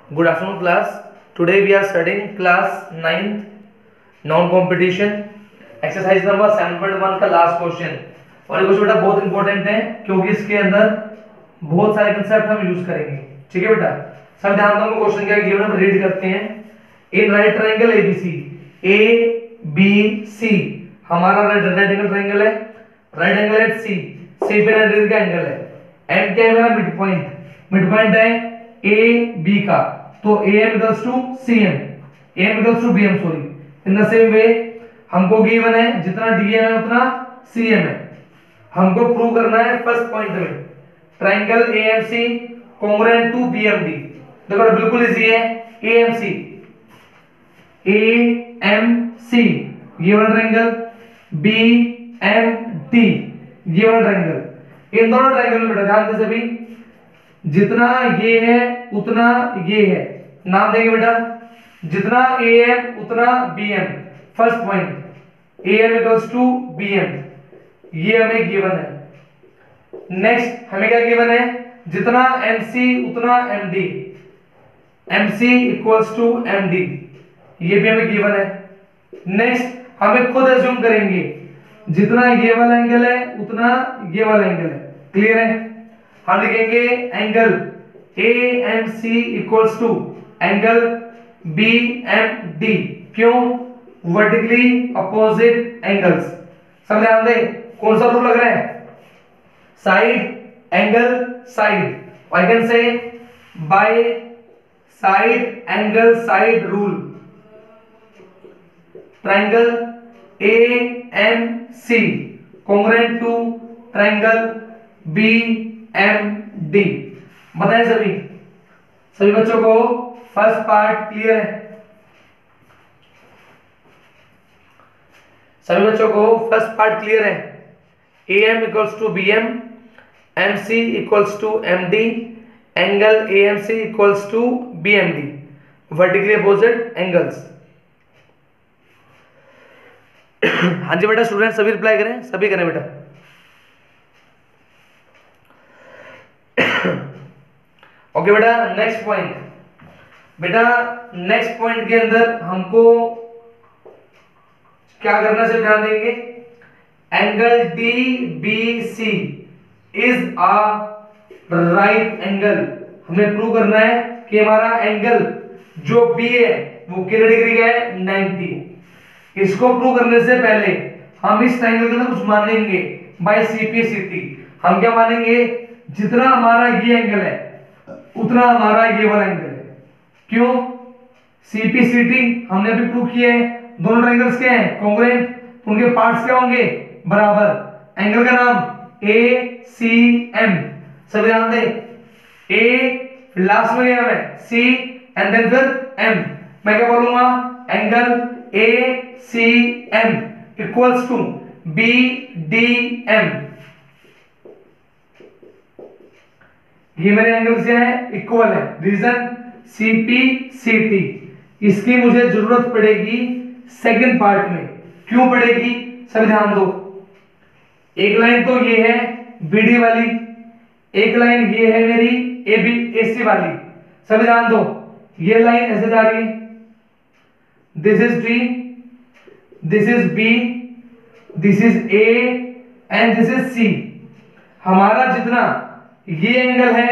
Good afternoon, class. Today we are studying class 9th non-competition exercise number 7.1 का last question. और ये question बेटा बहुत इंपॉर्टेंट है क्योंकि इसके अंदर बहुत सारे कंसेप्ट हम यूज करेंगे। ठीक है बेटा, सब ध्यान दो। क्वेश्चन क्या गिवन है, रीड करते हैं। In right triangle ABC, A B C हमारा राइट एंगल ट्रायंगल है। Right angle at C, C पे 90 डिग्री का एंगल है। एम क्या है मेरा, मिड पॉइंट। मिड पॉइंट है ए बी का, तो AM equals to CM, AM equals to BM, sorry. In the same way हमको गिवन है जितना DM है उतना CM है। हमको प्रूव करना है फर्स्ट पॉइंट में triangle AMC congruent to BMD। देखो बिल्कुल इजी है। AMC ये वाला ट्रायंगल, BMD ये वाला ट्रायंगल। इन दोनों ट्रायंगल में बेटा ध्यान दे सभी, जितना ये है उतना ये है। नाम देंगे बेटा, जितना AM उतना BM। First point AM equals to BM, ये हमें गिवन है। नेक्स्ट हमें क्या गिवन है, जितना MC उतना MD, MC equals to MD, ये भी हमें गिवन है। नेक्स्ट हमें खुद एज्यूम करेंगे जितना ये वाला एंगल है उतना ये वाला एंगल है। क्लियर है? हम लिखेंगे angle AMC equals to angle BMD। क्यों? Vertically opposite angles. सब ध्यान दें, कौन सा रूल लग रहा है, side angle side. I can say by side angle side rule. Triangle AMC congruent to triangle BMD। बताएं सभी बच्चों को फर्स्ट पार्ट क्लियर है? सभी बच्चों को फर्स्ट पार्ट क्लियर है? AM equals to BM, MC equals to MD, angle AMC equals to BMD, vertically opposite angles. हाँ जी बेटा, स्टूडेंट सभी रिप्लाई करें, सभी करें बेटा। ओके बेटा, नेक्स्ट पॉइंट। बेटा नेक्स्ट पॉइंट के अंदर हमको क्या करना से ध्यान देंगे, angle DBC is a right angle. हमें प्रूव करना है कि हमारा एंगल जो B है वो कितने डिग्री का है, 90। इसको प्रूव करने से पहले हम इस ट्रायंगल के अंदर कुछ मानेंगे बाय CPCT। हम क्या मानेंगे, जितना हमारा ये एंगल है उतना हमारा ये वाला एंगल है। क्यों? CPCT हमने अभी प्रूव किया है, दोनों ट्रायंगल्स क्या हैं, कॉन्ग्रुएंट, उनके पार्ट्स क्या होंगे, बराबर। एंगल का नाम ACM। सब ध्यान दें, A लास्ट में क्या है, C एंड देन फिर M। मैं क्या बोलूंगा, angle ACM equals to BDM। ये मेरे एंगल से है, इक्वल है। Reason CPCT। इसकी मुझे जरूरत पड़ेगी सेकंड पार्ट में। क्यों पड़ेगी, सब ध्यान दो। एक लाइन तो ये है BD वाली, एक लाइन ये है मेरी AC वाली। सब ध्यान दो, ये लाइन ऐसे जा रही है, this is D, this is B, this is A and this is C। हमारा जितना ये एंगल है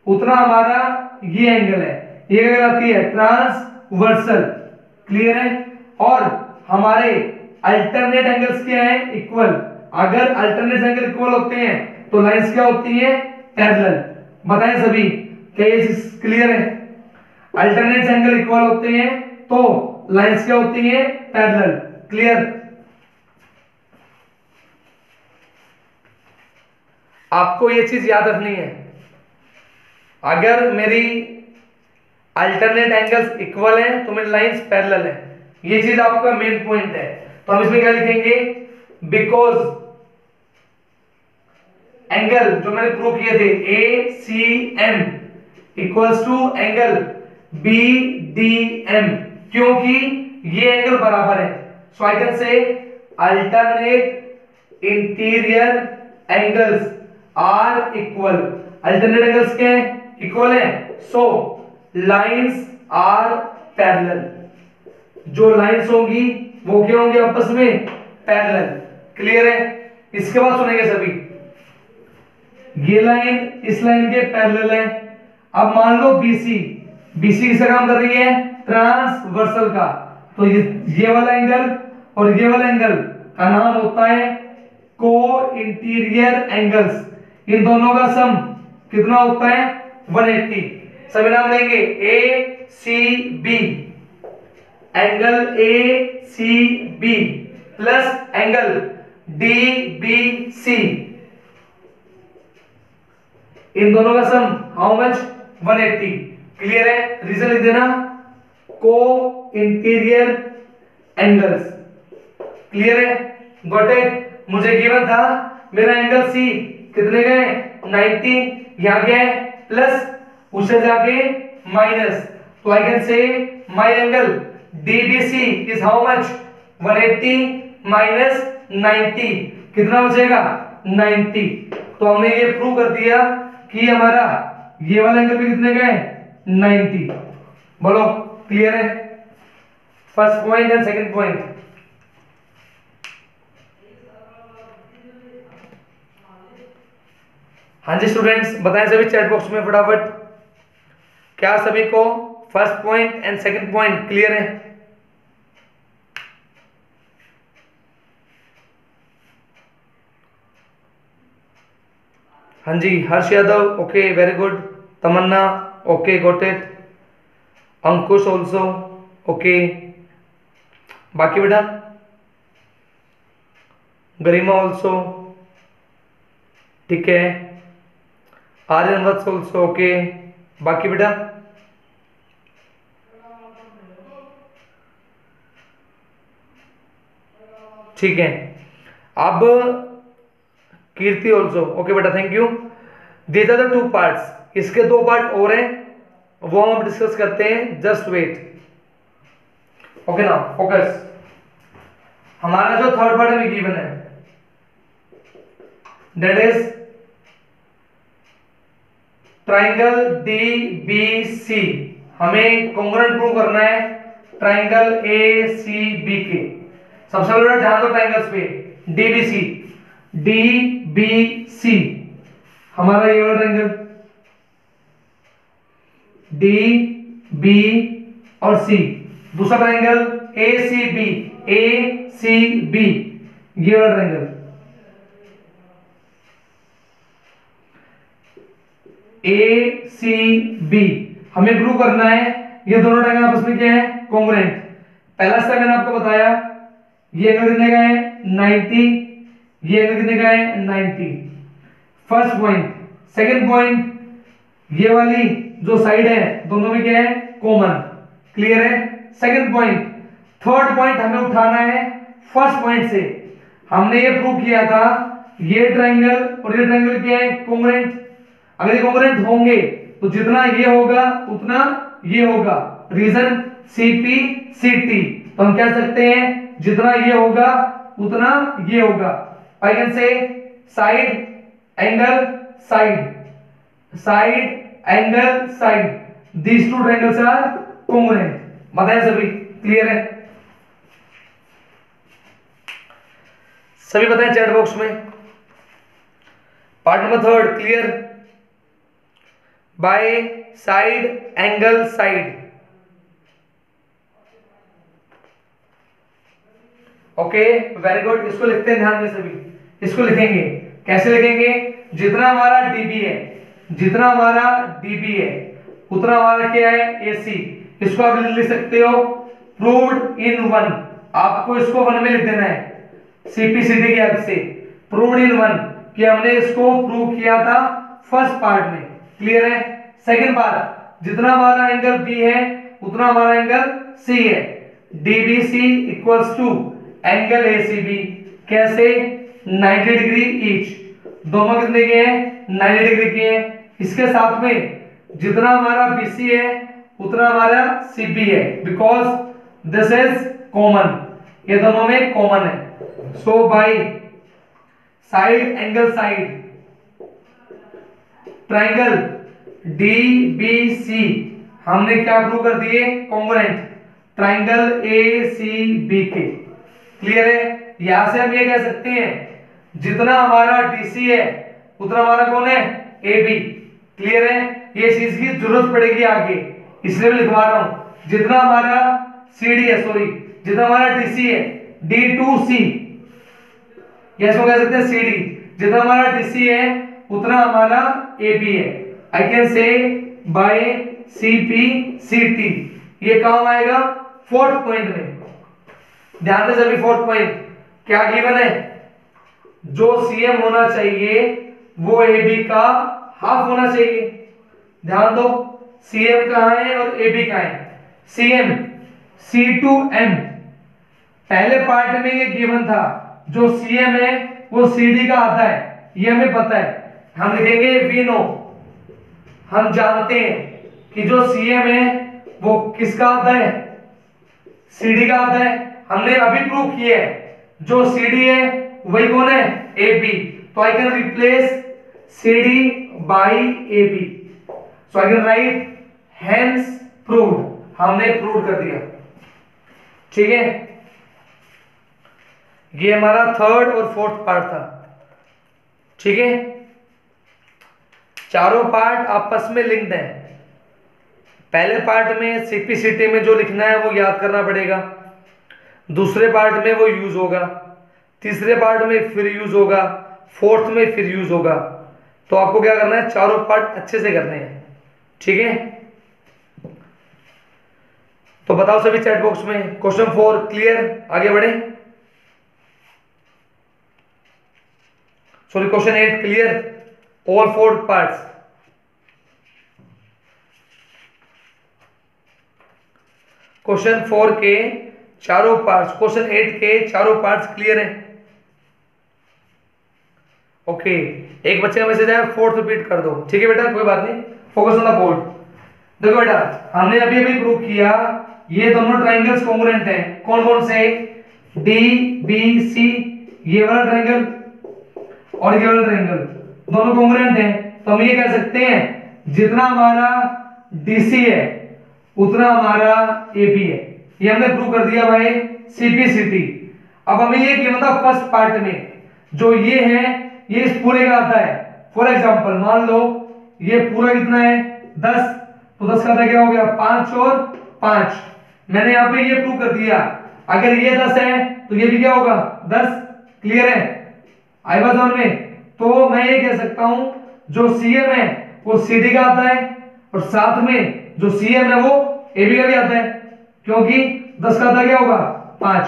उतना हमारा ये एंगल है, ये कहलाती है ट्रांसवर्सल। क्लियर है? और हमारे अल्टरनेट एंगल्स क्या है, इक्वल। अगर अल्टरनेट एंगल इक्वल होते हैं तो लाइंस क्या होती है, पैरेलल। बताएं सभी, क्या ये चीज क्लियर है? अल्टरनेट एंगल इक्वल होते हैं तो लाइंस क्या होती है, पैरेलल। क्लियर? आपको ये चीज याद रखनी है, अगर मेरी अल्टरनेट एंगल्स इक्वल हैं तो मेरी लाइंस पैरेलल है। ये चीज आपका मेन पॉइंट है। तो हम इसमें क्या लिखेंगे, बिकॉज एंगल जो मैंने प्रूव किए थे ACM equals to angle BDM, क्योंकि ये एंगल बराबर है। So I can say alternate interior angles are equal. Alternate angles के इक्वल है, सो लाइंस आर पैरेलल, जो लाइंस होंगी वो क्या होंगी आपस में, पैरेलल। क्लियर है? इसके बाद सुनेंगे सभी, ये लाइन इस लाइन के पैरेलल है। अब मान लो बीसी, बीसी किसका काम कर रही है, ट्रांसवर्सल का, तो ये वाला एंगल और ये वाला एंगल का नाम होता है को इंटीरियर एंगल्स। इन दोनों का सम कितना होता है, 180। सभी नाम लेंगे, A C B, angle A C B plus angle D B C, इन दोनों का सम हाउ मच, 180। क्लियर है? रीजन लिख देना, को इंटीरियर एंगल्स। क्लियर है? Got it? मुझे गिवन था मेरा एंगल सी कितने गए, 90, यहां गए प्लस, उसे जाके माइनस, तो आई कैन से my angle DBC is how much, 180 minus 90, कितना बचेगा, 90। तो हमने ये प्रूव कर दिया कि हमारा ये वाला एंगल भी कितने गए, 90। बोलो क्लियर है? First point and second point. हाँ जी स्टूडेंट्स, बताएं सभी चैट बॉक्स में फटाफट, क्या सभी को first point and second point clear है? हाँ जी, Harsh Yadav okay, very good. Tamanna okay, got it. Ankush also okay. बाकी बेटा, गरिमा ऑल्सो ठीक है, आर्यन वत्स ऑल्सो ओके। बाकी बेटा, ठीक है। अब कीर्ति ऑल्सो ओके बेटा, thank you. These are the two parts, इसके दो पार्ट और हैं, वो हम डिस्कस करते हैं, जस्ट वेट। ओके ना, फोकस। हमारा जो थर्ड पार्ट में गिवन है दैट इज ट्राइंगल DBC, हमें कॉन्ग्रुएंट प्रूव करना है ट्राइंगल ACB के। सबसे पहले ध्यान दो ट्राइंगल्स पे, DBC हमारा ये वाला ट्राइंगल DB और C, दूसरा ट्राइंगल ACB ये वाला ट्राइंगल ACB, हमें प्रूव करना है ये दोनों ट्रायंगल आपस में क्या है, कॉन्ग्रुएंट। पहला स्टेप मैंने आपको बताया, ये एंगल कितने का है 90, ये एंगल कितने का है 90, फर्स्ट पॉइंट। सेकंड पॉइंट, ये वाली जो साइड है दोनों में क्या है, कॉमन। क्लियर है? Second point. थर्ड पॉइंट हमें उठाना है फर्स्ट पॉइंट से। हमने ये प्रूव किया था ये ट्रायंगल और ये ट्रायंगल क्या है, कॉन्ग्रुएंट। अगर ये कॉन्ग्रुएंट होंगे तो जितना ये होगा उतना ये होगा, रीजन CPCT। तो हम कह सकते हैं जितना ये होगा उतना ये होगा। I can say side angle side, side angle side, these two triangles are congruent. बताया सभी? क्लियर है? सभी बताएं चैट बॉक्स में। Part number third clear, by side angle side. Okay very good, इसको लिखते हैं ध्यान में सभी। इसको लिखेंगे कैसे लिखेंगे, जितना हमारा DB है, जितना हमारा DB है उतना हमारा क्या है AC। इसको आप लिख सकते हो प्रूव्ड इन 1, आपको इसको 1 में लिख देना है CPCT की हेल्प से। प्रूव्ड इन 1 कि हमने इसको प्रूव किया था फर्स्ट पार्ट में। क्लियर है? सेकंड पार्ट, जितना हमारा एंगल B है उतना हमारा एंगल C है, DBC equals to angle ACB। कैसे? 90 डिग्री ईच, दोनों कितने के हैं, 90 डिग्री के हैं। इसके साथ में जितना हमारा BC है उतना हमारा CB है, बिकॉज दिस इज कॉमन, ये दोनों में कॉमन है। So by side angle side triangle DBC हमने क्या प्रूव कर दिए, congruent triangle A C B के। क्लियर है। यहां से हम ये कह सकते हैं जितना हमारा डीसी है उतना हमारा कौन है, ए बी। क्लियर है। ये चीज की जरूरत पड़ेगी आगे, इसलिए मैं लिखवा रहा हूं जितना हमारा सी डी है, सॉरी जितना हमारा डीसी है डी टू सी, या इसको कह सकते हैं सी डी, जितना हमारा डीसी है उतना हमारा ए बी है। I can say by C P C T. ये काम आएगा फोर्थ पॉइंट में। ध्यान से सभी, फोर्थ पॉइंट क्या गिवन है, जो सीएम होना चाहिए वो ए बी का हाफ होना चाहिए। ध्यान दो, सीएम कहां है और ए बी कहां है। सीएम सी टू एम, पहले पार्ट में ये गिवन था जो सीएम है वो सीडी का आता है, ये हमें पता है। हम लिखेंगे वी नो, हम जानते हैं कि जो सीएम है वो किसका आता है, सीडी का आता है। हमने अभी प्रूव किया है जो सीडी है वही कौन है, ए बी। तो I can replace CD by A B, so I can write hence proved. हमने प्रूव कर दिया। ठीक है, ये हमारा थर्ड और फोर्थ पार्ट था। ठीक है, चारों पार्ट आपस में लिंक्ड हैं। पहले पार्ट में सीपीसीटी में जो लिखना है वो याद करना पड़ेगा, दूसरे पार्ट में वो यूज होगा, तीसरे पार्ट में फिर यूज होगा, फोर्थ में फिर यूज होगा। तो आपको क्या करना है, चारों पार्ट अच्छे से करने हैं। ठीक है, तो बताओ सभी चैट बॉक्स में क्वेश्चन 4 क्लियर, आगे बढ़े। Sorry question 8 clear, all 4 parts. Question 4 के चारों पार्ट्स, क्वेश्चन 8 के चारों पार्ट्स क्लियर हैं। ओके, एक बच्चे का मैसेज आया, फोर्थ रिपीट कर दो। ठीक है बेटा, कोई बात नहीं, फोकस ऑन द बोर्ड। देखो बेटा, हमने अभी अभी प्रूव किया ये दोनों ट्राइंगल्स कॉन्ग्रुएंट हैं। कौन कौन से, डी बी सी, ये वाला ट्राइंगल और ये वाला ट्राइंगल दोनों कॉन्ग्रुएंट हैं। तो हम ये कह सकते हैं जितना हमारा डीसी है उतना हमारा एबी है। ये हमने प्रूव कर दिया भाई सीपीसीटी। अब हमें ये गिवन था फर्स्ट पार्ट में, जो ये है ये इस पूरे का आता है। फॉर एग्जांपल मान लो ये पूरा कितना है 10, तो 10 का आता क्या हो गया 5 और 5। मैंने यहाँ पे ये प्रूव कर दिया, अगर ये 10 है तो ये भी क्या होगा 10। क्लियर है, आई बात समझ में। तो मैं ये कह सकता हूं जो सीएम है वो सीडी का आता है और साथ में जो सीएम है वो एबी का भी आता है, क्योंकि 10 का आता क्या होगा 5।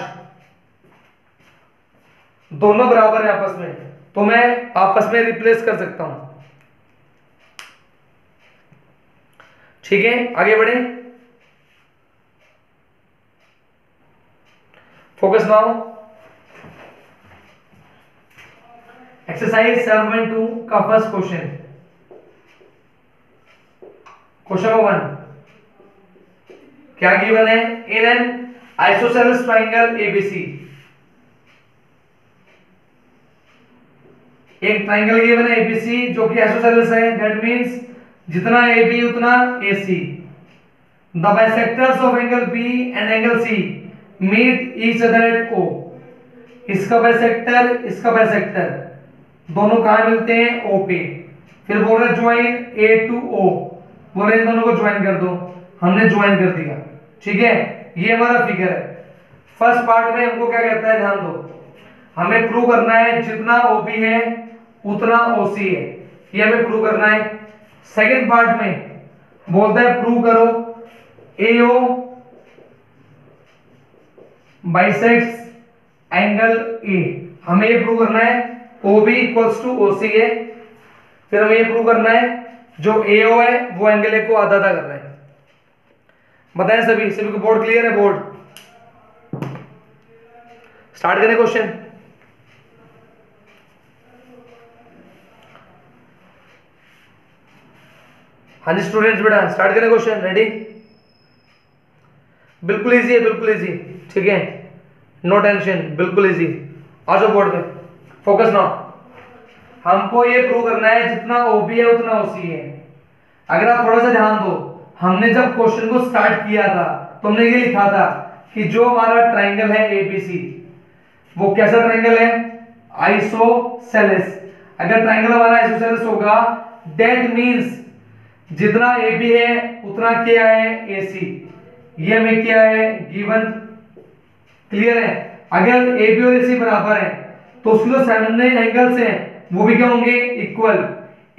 दोनों बराबर है आपस में, तो मैं आपस में रिप्लेस कर सकता हूं। ठीक है, आगे बढ़े, फोकस नाउ। एक्सरसाइज 7.2 का फर्स्ट क्वेश्चन, क्वेश्चन नंबर 1 क्या गिवन है, in an isosceles triangle ABC. एक ट्राइंगल गिवन है एबीसी जो कि आइसोसेलेस है, दैट मींस जितना AB उतना AC। The bisectors of angle B and angle C meet each other at O। इसका बाइसेक्टर इसका बाइसेक्टर दोनों कहां मिलते हैं O पे। फिर बोल रहे ज्वाइन A टू O, बोल रहे इन दोनों को ज्वाइन कर दो, हमने ज्वाइन कर दिया। ठीक है, ये हमारा फिगर है। फर्स्ट पार्ट में हमको क्या कहता है, ध्यान दो, हमें प्रूव करना है जितना OB है उतना OC है, ये हमें प्रूव करना है। सेकंड पार्ट में बोलता है प्रूव करो AO बाइसेक्ट्स एंगल A। हमें ये प्रूव करना है OB इक्वल्स टू OC है। फिर हमें ये प्रूव करना है जो AO है वो एंगल A को आधा आधा कर रहा है। बताएं सभी को बोर्ड क्लियर है, बोर्ड स्टार्ट करें क्वेश्चन। हाँ जी स्टूडेंट्स, बेटा स्टार्ट करें क्वेश्चन, रेडी। बिल्कुल इजी है, बिल्कुल इजी। ठीक है, नो टेंशन, बिल्कुल इजी। आ जाओ बोर्ड पे, फोकस नाउ। हमको ये प्रूव करना है जितना OB है उतना OC है। अगर आप थोड़ा सा ध्यान दो, हमने जब क्वेश्चन को स्टार्ट किया था तो हमने ये लिखा था कि जो हमारा ट्राइंगल है एबीसी वो कैसा ट्राइंगल है, आइसोसेलेस। अगर ट्राइंगल हमारा आइसोसेलेस होगा दैट मींस जितना AB है उतना क्या है AC, ये हमें क्या है गिवन। क्लियर है। अगर AB और AC बराबर है तो उसके जो सामने एंगल्स हैं वो भी क्या होंगे इक्वल।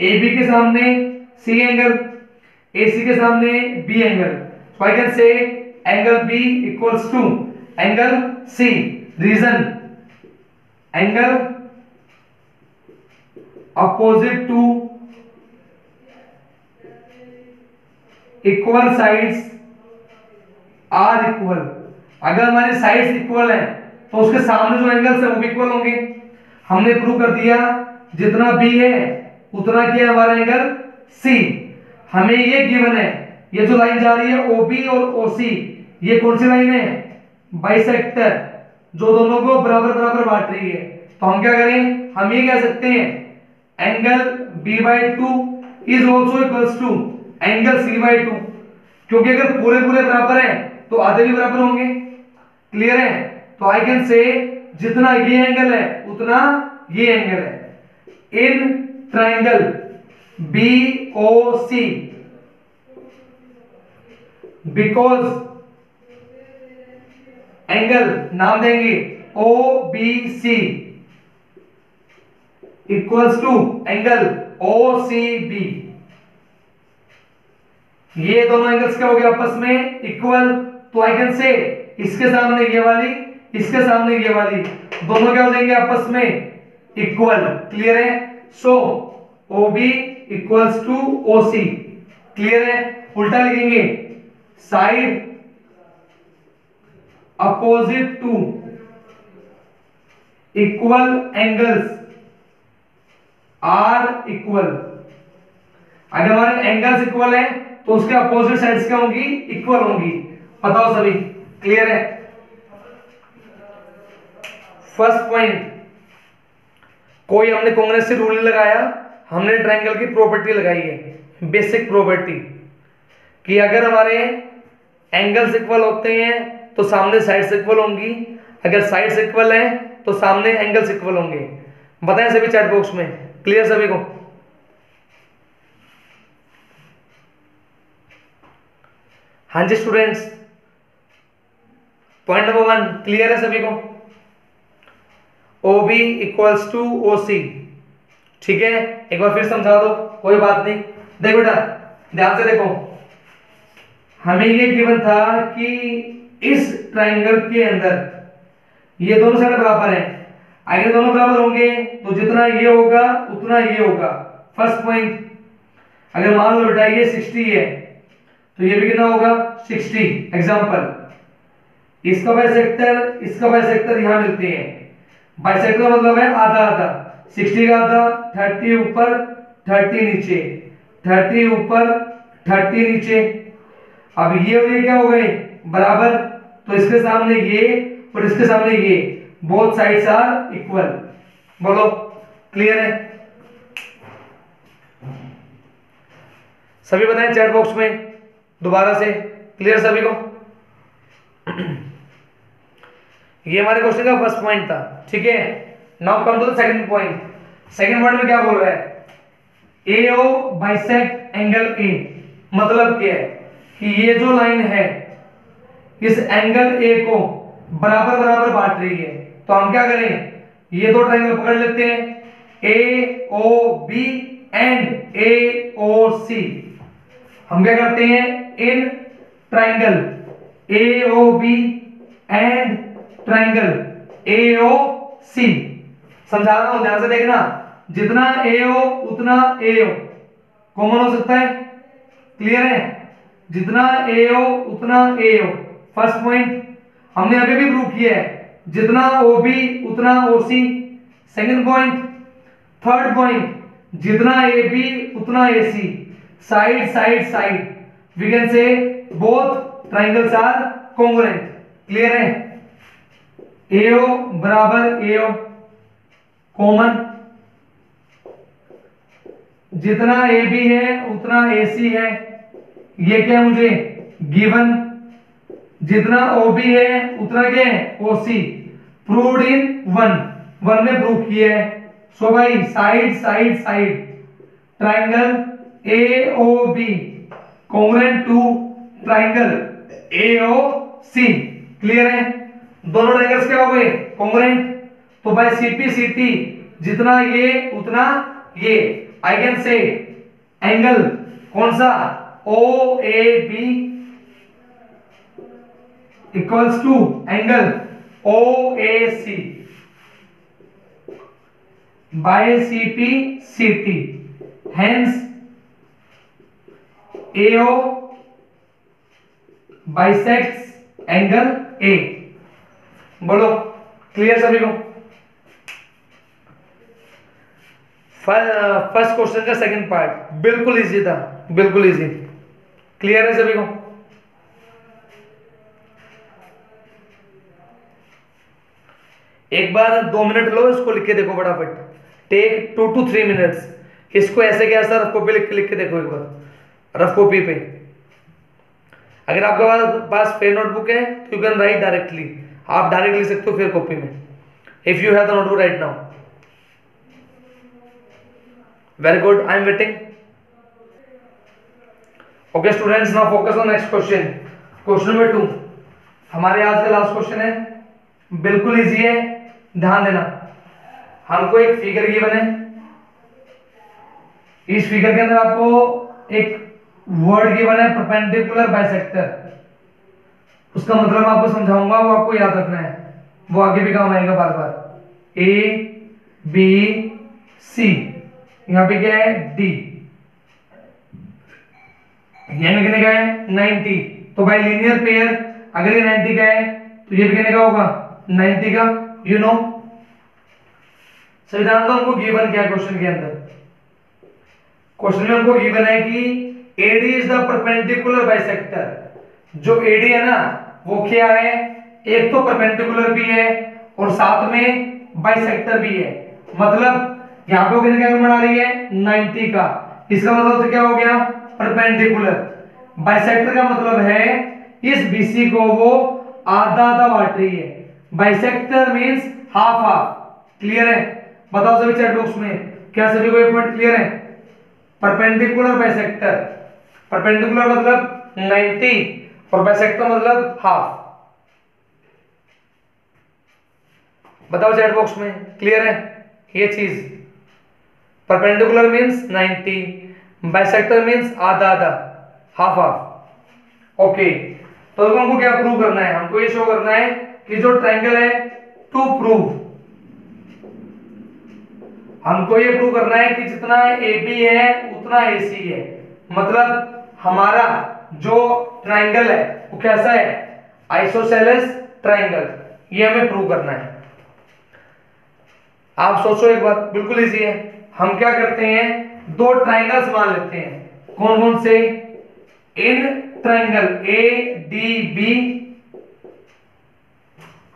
AB के सामने C एंगल, AC के सामने B angle, so I can say angle B equals to angle C. Reason, angle opposite to equal sides are equal. अगर हमारी साइड्स इक्वल है तो उसके सामने जो एंगल्स है वो भी इक्वल होंगे। हमने प्रूव कर दिया जितना बी है उतना क्या है हमारा एंगल सी। हमें ये गिवन है, ये जो लाइन जा रही है ओबी और ओसी, ये कौन सी लाइन है बाइसेक्टर, जो दोनों को बराबर बराबर बांट रही है। तो हम क्या करें, हम ये कह सकते हैं angle b/2 is also equals to angle c/2, क्योंकि अगर पूरे पूरे बराबर हैं तो आधे भी बराबर होंगे। क्लियर है। तो आई कैन से जितना ये एंगल है उतना ये एंगल है in triangle BOC, because angle नाम देंगे OBC equals to angle OCB। ये दोनों एंगल्स क्या हो गए आपस में इक्वल। तो आई कैन से इसके सामने ये वाली, इसके सामने ये वाली, दोनों क्या हो जाएंगे आपस में इक्वल। क्लियर है। So OB equals to OC। Clear है। उल्टा लिखेंगे side opposite to equal angles are equal. अगर हमारे एंगल्स इक्वल है तो उसके अपोजिट साइड्स क्या होंगी इक्वल होंगी। बताओ सभी क्लियर है। फर्स्ट पॉइंट, कोई हमने कांग्रेस से रूल नहीं लगाया, हमने ट्रायंगल की प्रॉपर्टी लगाई है, बेसिक प्रॉपर्टी कि अगर हमारे एंगल्स इक्वल होते हैं तो सामने साइड्स इक्वल होंगी, अगर साइड्स इक्वल हैं तो सामने एंगल्स इक्वल होंगे। बताएं सभी चैट बॉक्स में। क्लियर सभी को। हाँ जी स्टूडेंट्स, पॉइंट नंबर 1 क्लियर है सभी को। OB equals to OC। ठीक है, एक बार फिर समझा दो, कोई बात नहीं। देखो बेटा ध्यान से देखो, हमें ये गिवन था कि इस ट्राइंगल के अंदर ये दोनों साइड बराबर हैं। अगर दोनों बराबर होंगे तो जितना ये होगा उतना ये होगा। फर्स्ट पॉइंट, अगर मान लो बेटा ये 60 है तो ये भी कितना होगा 60। एग्जांपल, इसका बाइसेक्टर यहां मिलते हैं। बाइसेक्टर मतलब है आधा आधा, 60 का आधा 30 ऊपर 30 नीचे, 30 ऊपर 30 नीचे। अब ये और ये क्या हो गए बराबर, तो इसके सामने ये और इसके सामने ये, बोथ साइड्स आर इक्वल। बोलो क्लियर है सभी, बताएं चैट बॉक्स में दोबारा से। क्लियर सभी को। ये हमारे क्वेश्चन का फर्स्ट पॉइंट था। ठीक है, now come to the second point. Second point में क्या बोल रहा है, AO बाइसेक्ट एंगल A। मतलब क्या है कि ये जो लाइन है इस एंगल A को बराबर बराबर बांट रही है। तो हम क्या करें, ये दो ट्रायंगल पकड़ लेते हैं AOB एंड AOC। हम क्या करते हैं, in triangle AOB and triangle AOC। समझा रहा हूं, ध्यान से देखना। जितना AO उतना AO कॉमन हो सकता है। क्लियर है, जितना AO उतना AO। फर्स्ट पॉइंट हमने अभी भी प्रूव किया है, जितना OB उतना OC। Second point, third point, जितना AB उतना AC। Side side side, we can say both triangles are congruent. Clear है, AO बराबर AO कॉमन, जितना AB है उतना AC है, ये क्या है मुझे गिवन, जितना OB है उतना क्या है OC, प्रूव्ड इन वन में प्रूव किया है। सो भाई side side side triangle AOB congruent to triangle AOC, clear है, दोनों ट्राइंगल्स क्या हो गए कॉन्ग्रुएंट। तो भाई CPCT जितना ये उतना ये, आई कैन से एंगल कौन सा OAB equals to angle OAC by CPCT, hence AO bisects angle A। बोलो क्लियर सभी को। फर्स्ट क्वेश्चन का सेकंड पार्ट बिल्कुल इजी था, बिल्कुल इजी, क्लियर है सभी को। एक बार 2 मिनट लो, इसको लिख के देखो फटाफट, टेक 2 to 3 मिनट्स। इसको ऐसे क्या सर रफ कॉपी लिख के देखो एक बार रफ कॉपी पे। अगर आपके पास फेयर नोटबुक है तो यू कैन राइट डायरेक्टली, आप डायरेक्ट लिख सकते हो फेयर कॉपी में, if you have the notebook right now. Very good, I am waiting. Okay students, now focus on next question, question number 2। हमारे आज का लास्ट क्वेश्चन है, बिल्कुल इजी है, ध्यान देना। हमको एक फिगर गिवन है, इस फिगर के अंदर आपको एक वर्ड गिवन है परपेंडिकुलर बाइसेक्टर। उसका मतलब मैं आपको समझाऊंगा, वो आपको याद रखना है, वो आगे भी काम आएगा बार बार। ABC, यहां पे क्या है D, यहां कितने का है 90। तो भाई लीनियर पेयर अगर ये 90 का है तो ये भी कितने का होगा 90 का, यू नो। संविधान तो हमको गिवन क्या है क्वेश्चन के अंदर, क्वेश्चन में हमको गिवन है कि AD is the perpendicular bisector. जो AD है ना वो क्या है, एक तो परपेंडिकुलर भी है और साथ में बाइसेक्टर भी है। मतलब यहां पे कितने का एंगल बना रही है 90 का, इसका मतलब तो क्या हो गया परपेंडिकुलर। बाइसेक्टर का मतलब है इस BC को वो आधा आधा बांट रही है, bisector means half half, clear है। बताओ सभी चैट बॉक्स में, क्या सभी को ये पॉइंट क्लियर है। परपेंडिकुलर बाइसेक्टर, परपेंडिकुलर मतलब 90 और बाइसेक्टर मतलब हाफ। बताओ चैट बॉक्स में क्लियर है ये चीज। परपेंडिकुलर मींस 90, बाइसेक्टर मींस आधा आधा, हाफ हाफ। ओके, तो हमको क्या प्रूव करना है, हमको ये शो करना है कि जो ट्रायंगल है टू प्रूव, हमको ये प्रूव करना है कि जितना AB है उतना AC है। मतलब हमारा जो ट्रायंगल है वो कैसा है आइसोसेलेस ट्रायंगल, ये हमें प्रूव करना है। आप सोचो एक बात, बिल्कुल इजी है। हम क्या करते हैं, दो ट्रायंगल्स मान लेते हैं, कौन कौन से, in triangle ADB,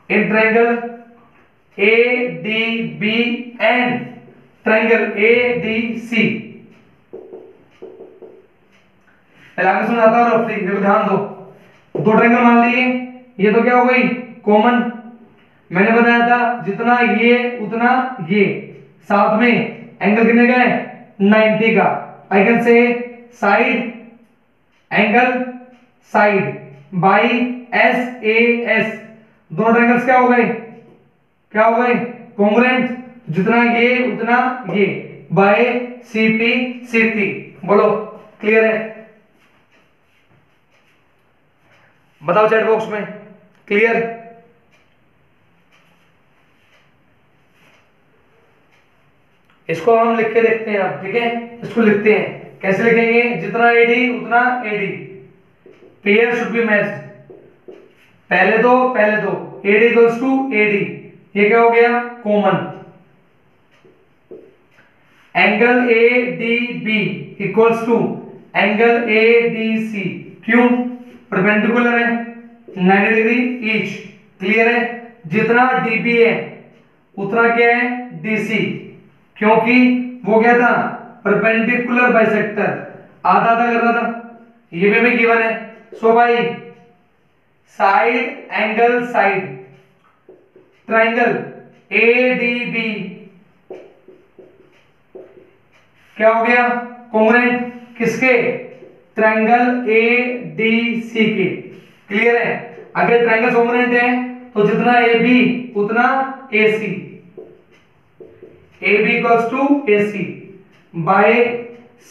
in triangle ADB and triangle ADC। पहले आगे समझाता हूं रफली, देखो ध्यान दो। दो ट्रायंगल मान लिए, ये तो क्या हो गई कॉमन, मैंने बताया था जितना ये उतना ये, साथ में एंगल कितने का है 90 का। आई can say side angle side by SAS, दोनों ट्रायंगल्स क्या हो गए, क्या हो गए कॉन्ग्रुएंट, जितना ये उतना ये, बाय CPCT। बोलो क्लियर है, बताओ चैट बॉक्स में क्लियर। इसको हम लिख के देखते हैं अब, ठीक है। इसको लिखते हैं, कैसे लिखेंगे, जितना AD उतना AD, pair should be matched. पहले दो AD इक्वल्स टू AD, ये क्या हो गया common. Angle ADB equals to angle ADC, क्यों, परपेंडिकुलर है 90 डिग्री ईच, क्लियर है। जितना DB है उतना क्या है DC, क्योंकि वो क्या था परपेंडिकुलर बाइसेक्टर, आधा आधा कर रहा था। ये भी हमें गिवन है। सो भाई side angle side triangle ADB क्या हो गया, कॉन्ग्रुएंट किसके, ट्राइंगल ADC के। क्लियर है, अगर ट्राइंगल कॉन्ग्रुएंट है तो जितना AB उतना AC, AB equals to AC by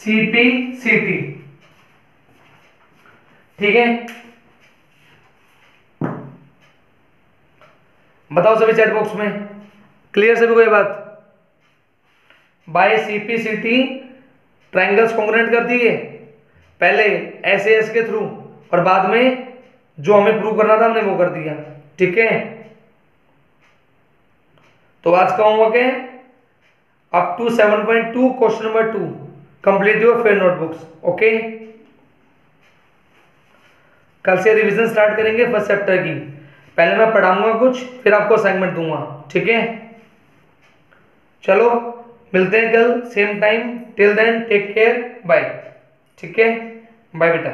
CP CT। ठीक है, बताओ सभी चैट बॉक्स में, क्लियर सभी को ये बात। By CP CT triangles congruent कर दिए पहले SAS के थ्रू, और बाद में जो हमें प्रूव करना था हमने वो कर दिया। ठीक है, तो आज का होमवर्क है up to 7.2 question number 2 complete your fair notebooks. Okay, कल से रिवीजन स्टार्ट करेंगे फर्स्ट चैप्टर की। पहले मैं पढ़ाऊंगा कुछ, फिर आपको असाइनमेंट दूंगा। ठीक है, चलो मिलते हैं कल same time. Till then take care, bye. ठीक है, बाय बेटा।